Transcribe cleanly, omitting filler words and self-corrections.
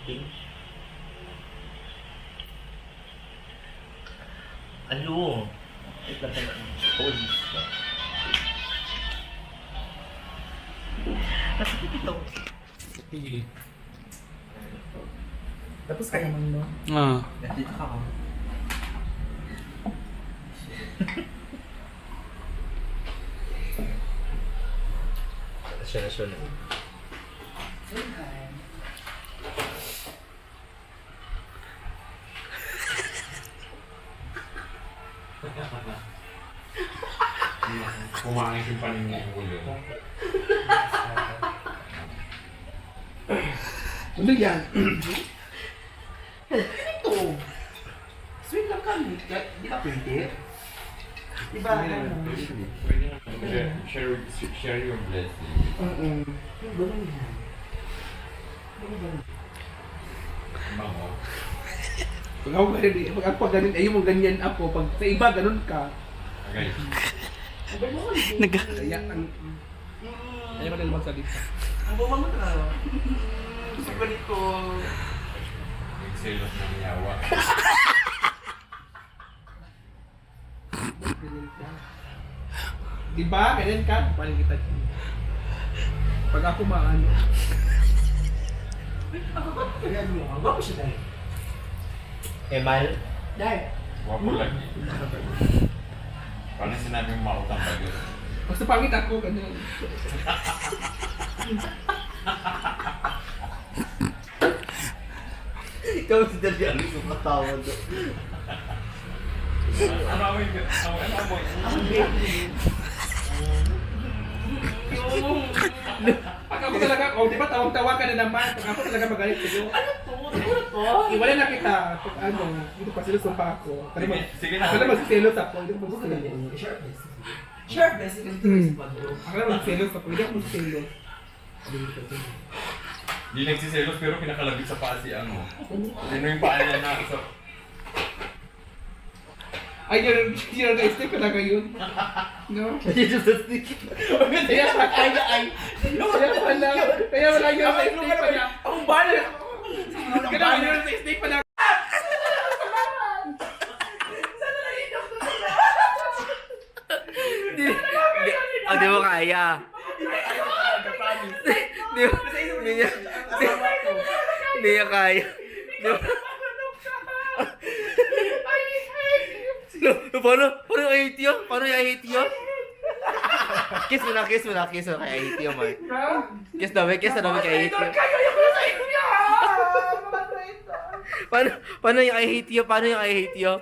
Meeting. Ano? Ito na hold. Nasakit ito. Sige. Tapos kaya man mo. Dito ka. Siya na. Kumangit yung panin mo yung ulo. Ano yan? Ito. Sweet lang ka. Di ba pwede? Di ba? Pwede nga. Share your blessing. Ganun yan. Bango. Pag ako ganun, pag ako ganun, ayaw mo ganyan ako. Pag sa iba, ganun ka. Okay. Kaya, ayaw mo na magsalita. Ang bumama ka. Gusto ko dito. Nagselos ng yawa. Di ba? Ganyan ka. Paling kita. Pag ako maano. Kaya mo, ang gwapo siya dahil. Emal? Dahil. Wapo lagi. Paano sinabi mo mautang bago? Basta pangit ako, ganyan. Ikaw si Dali ang gusto matawa doon. Ano mo yung... Ano mo Pag ako talaga, oh, di ba tawag-tawa ka na naman, pag ako talaga magalit sa'yo. Ano to? Iwala na kita. Pag ano, dito pa silos pa ako. Pero Sige na. ako na magsiselos ako, hindi ko magsiselos. Sharpness, ito yung pag-grow. Ako na magsiselos ako, hindi ako magsiselos. Hindi nagsiselos pero kinakalabit sa paa si ano. Sino yung paa niya na isa? Ay, yun na step talaga yun. No? Dito sa stick. Kaya pa, kaya wala yun sa step pala. Ang bala! Kaya wala yun sa step pala. Di mo kaya. Hindi niya kaya. Paano yung I hate you? Paano yung I hate you? Kiss mo na kay I hate you, Mark. Kiss na kay I hate you. Paano yung I hate you?